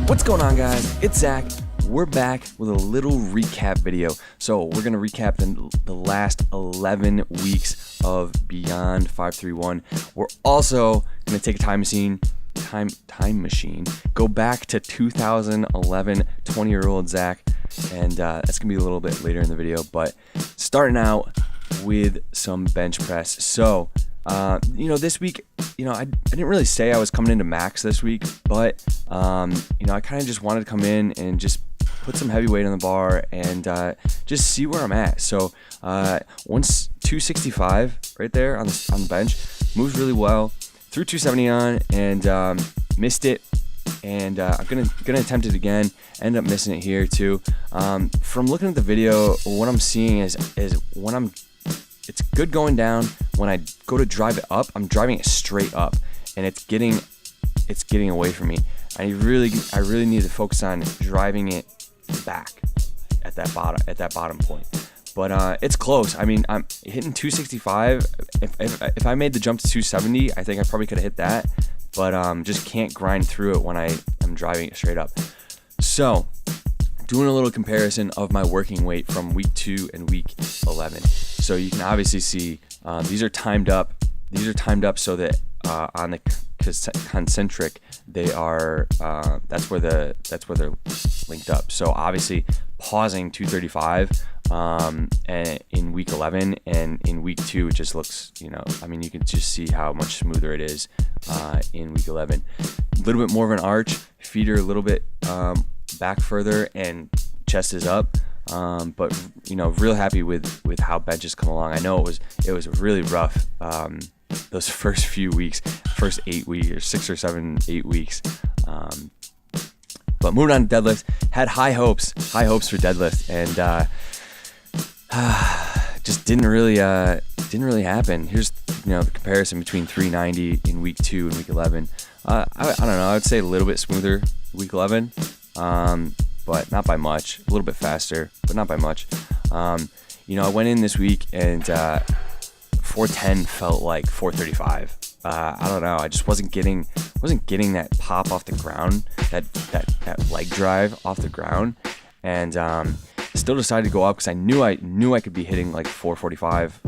What's going on, guys? It's Zach. We're back with a little recap video. So we're going to recap the last 11 weeks of Beyond 531. We're also going to take a time machine, go back to 2011, 20-year-old Zach, and that's going to be a little bit later in the video, but starting out with some bench press. So, this week, I didn't really say I was coming into max this week, but, I kind of just wanted to come in and just put some heavy weight on the bar and just see where I'm at. So, once 265 right there on the bench, moves really well, threw 270 on and missed it. And I'm gonna attempt it again. End up missing it here too. From looking at the video, what I'm seeing is when it's good going down. When I go to drive it up, I'm driving it straight up, and it's getting away from me. I really need to focus on driving it back at that bottom point. But it's close. I mean, I'm hitting 265. If I made the jump to 270, I think I probably could have hit that. But just can't grind through it when I am driving it straight up. So, doing a little comparison of my working weight from week 2 and week 11. So you can obviously see these are timed up. These are timed up so that on the concentric they are. That's where they're linked up. So obviously pausing 235 and in week 11 and in week 2 it just looks, you can just see how much smoother it is in week 11. A little bit more of an arch, feet are a little bit back further, and chest is up. But real happy with how benches come along. I know it was really rough those first few weeks, first 8 weeks or 6 or 7, 8 weeks. But moving on to deadlift, had high hopes for deadlift, and just didn't really happen. Here's the comparison between 390 in week 2 and week 11. I don't know. I would say a little bit smoother week 11, but not by much. A little bit faster, but not by much. I went in this week and 410 felt like 435. I don't know. I just wasn't getting that pop off the ground, that leg drive off the ground, and still decided to go up because I knew I could be hitting like 445,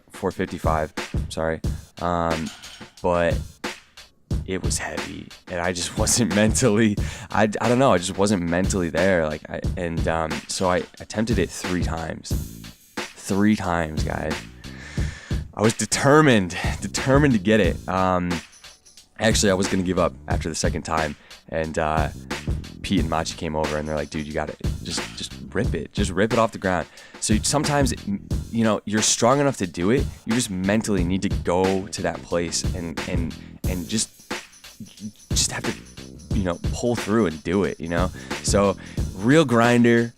455. Sorry, but it was heavy, and I just wasn't mentally. I don't know. I just wasn't mentally there. So I attempted it 3 times. 3 times, guys. I was determined to get it. Actually, I was gonna give up after the second time, and Pete and Machi came over, and they're like, "Dude, you got it. Just rip it off the ground." So sometimes, you're strong enough to do it. You just mentally need to go to that place and just have to, pull through and do it. So real grinder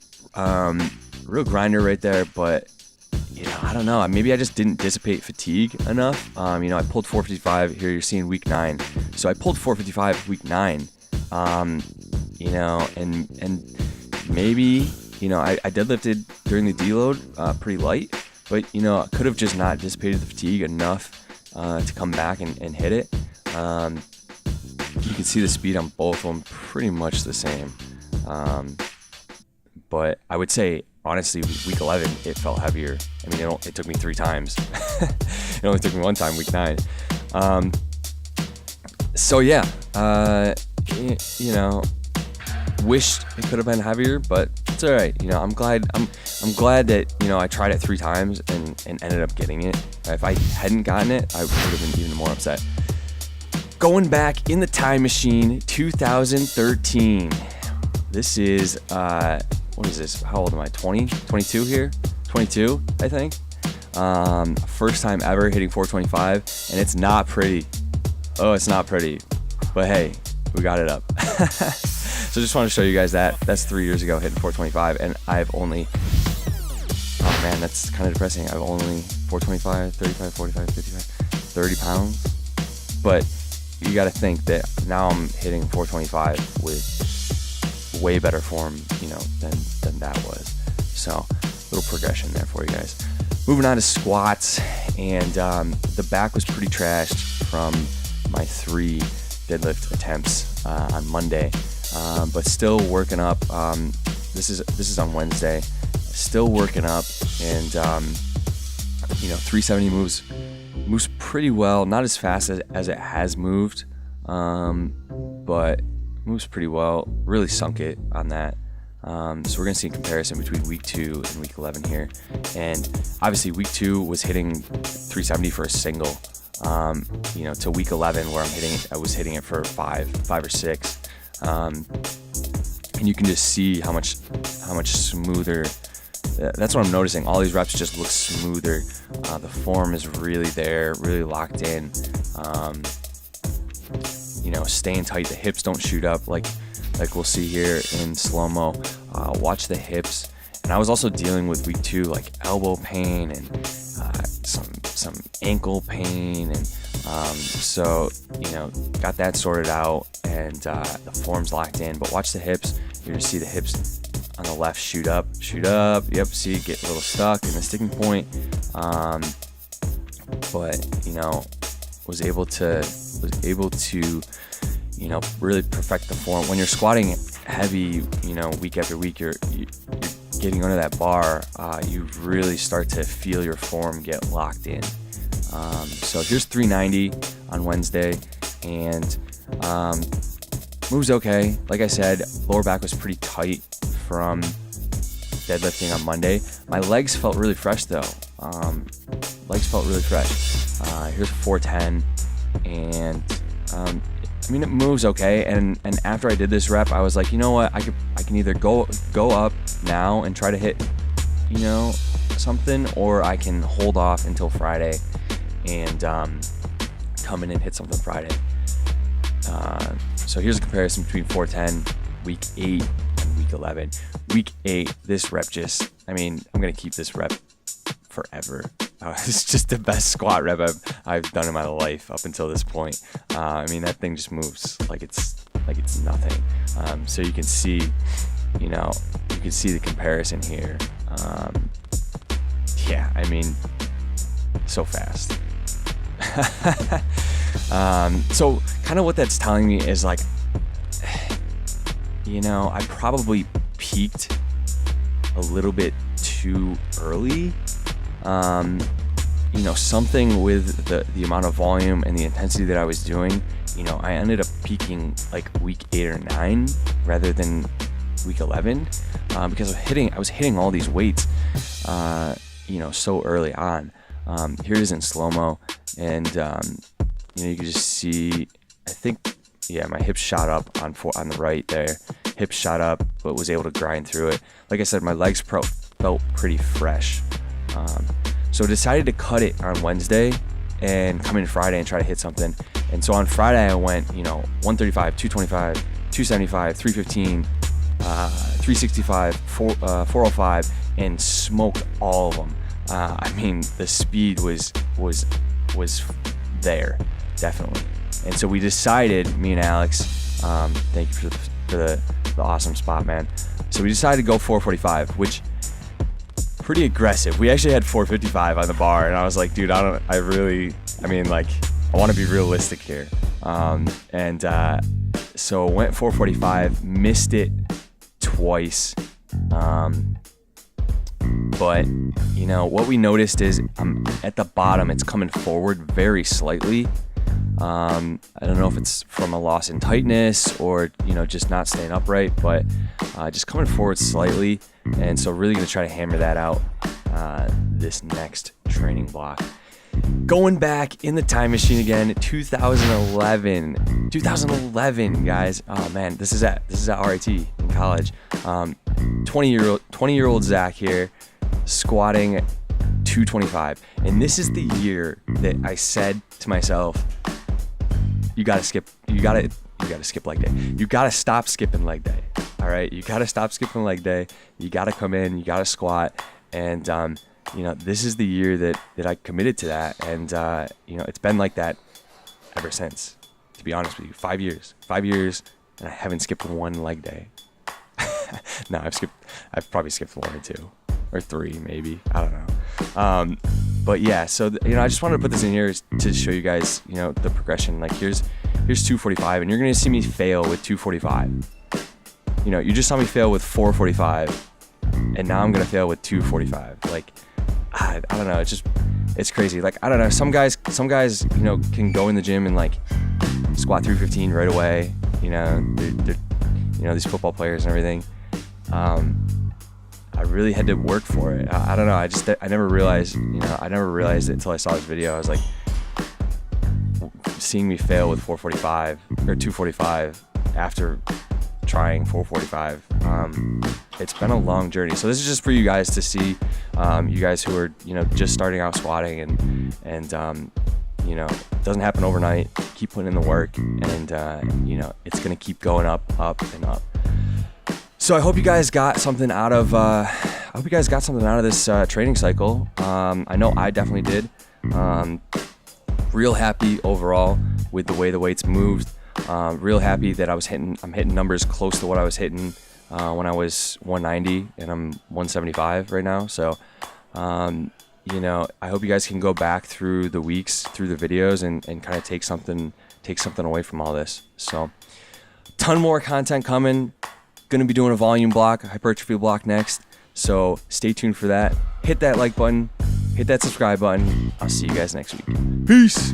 right there, but. I don't know. Maybe I just didn't dissipate fatigue enough. I pulled 455 here. You're seeing week 9. So I pulled 455 week 9. And maybe, I deadlifted during the deload pretty light, but, I could have just not dissipated the fatigue enough to come back and hit it. You can see the speed on both of them pretty much the same. But I would say, honestly, week 11, it felt heavier. It took me 3 times. It only took me 1 time, week 9. So yeah, wished it could have been heavier, but it's all right. I'm glad that, I tried it 3 times and ended up getting it. If I hadn't gotten it, I would have been even more upset. Going back in the time machine, 2013. This is, what is this? How old am I? 20? 22 here? 22, I think. First time ever hitting 425, and it's not pretty. Oh, it's not pretty. But hey, we got it up. So just want to show you guys that. That's 3 years ago hitting 425, and I've only, oh man, that's kind of depressing. I've only 425, 35, 45, 55, 30 pounds. But you got to think that now I'm hitting 425 with way better form, than that was. So little progression there for you guys. Moving on to squats, and the back was pretty trashed from my 3 deadlift attempts on Monday. but still working up. This is on Wednesday. Still working up, and 370 moves pretty well. Not as fast as it has moved, but moves pretty well. Really sunk it on that. So we're gonna see a comparison between week 2 and week 11 here, and obviously week 2 was hitting 370 for a single. To week 11 where I was hitting it for five or six, and you can just see how much smoother. That's what I'm noticing. All these reps just look smoother. The form is really there, really locked in. Staying tight. The hips don't shoot up like we'll see here in slow-mo. Watch the hips. And I was also dealing with week 2 like elbow pain and some ankle pain, and got that sorted out, and the form's locked in. But watch the hips. You're gonna see the hips on the left shoot up. Yep, see, get a little stuck in the sticking point. But was able to really perfect the form. When you're squatting heavy, week after week, you're getting under that bar, you really start to feel your form get locked in. So here's 390 on Wednesday, and moves okay. Like I said, lower back was pretty tight from deadlifting on Monday. My legs felt really fresh though. Here's 410, and it moves okay. And after I did this rep, I was like, you know what? I can either go up now and try to hit, something, or I can hold off until Friday and come in and hit something Friday. So here's a comparison between 410 week 8 and week 11. Week 8, this rep I'm gonna keep this rep forever. It's just the best squat rep I've done in my life up until this point. That thing just moves like it's nothing. So you can see, the comparison here. So fast. So kind of what that's telling me is like, I probably peaked a little bit too early. Something with the amount of volume and the intensity that I was doing, I ended up peaking like week 8 or 9 rather than week 11, because I was hitting all these weights, so early on. Here it is in slow-mo, and you can just see, I think, my hips shot up on the right there. Hips shot up, but was able to grind through it. Like I said, my legs felt pretty fresh. So decided to cut it on Wednesday and come in Friday and try to hit something. And so on Friday I went, 135, 225, 275, 315, 365, 405, and smoked all of them. The speed was there, definitely. And so we decided, me and Alex, thank you for the awesome spot, man. So we decided to go 445, which pretty aggressive. We actually had 455 on the bar, and I was like, dude, I want to be realistic here. So went 445, missed it twice. But what we noticed is at the bottom, it's coming forward very slightly. I don't know if it's from a loss in tightness or just not staying upright, but just coming forward slightly. And so really going to try to hammer that out this next training block. Going back in the time machine again, 2011, guys. Oh man, this is at RIT in college. 20-year-old Zach here, squatting 225, and this is the year that I said to myself, you gotta skip leg day. You gotta stop skipping leg day. All right, you gotta stop skipping leg day. You gotta come in. You gotta squat, and this is the year that I committed to that, and it's been like that ever since. To be honest with you, 5 years, and I haven't skipped one leg day. No, I've probably skipped 1 or 2 or 3 maybe. I don't know. But yeah, so I just wanted to put this in here to show you guys, the progression. Like here's 245, and you're gonna see me fail with 245. you know, you just saw me fail with 445, and now I'm gonna fail with 245. Like, I don't know. It's crazy. Like, I don't know. Some guys, you know, can go in the gym and like squat 315 right away. You know, they're you know, these football players and everything. I really had to work for it. I don't know. I never realized, you know, I never realized it until I saw this video. I was like, seeing me fail with 445 or 245 after trying 445. It's been a long journey. So this is just for you guys to see, you guys who are, you know, just starting out squatting, and you know, it doesn't happen overnight. Keep putting in the work, and you know, it's gonna keep going up, and up. So I hope you guys got something out of this training cycle. I know I definitely did. Real happy overall with the way the weights moved. Real happy that I'm hitting numbers close to what I was hitting when I was 190, and I'm 175 right now. So you know, I hope you guys can go back through the weeks, through the videos, and kind of take something away from all this. So ton more content coming. Gonna be doing a volume block, a hypertrophy block next. So stay tuned for that. Hit that like button, hit that subscribe button. I'll see you guys next week. Peace.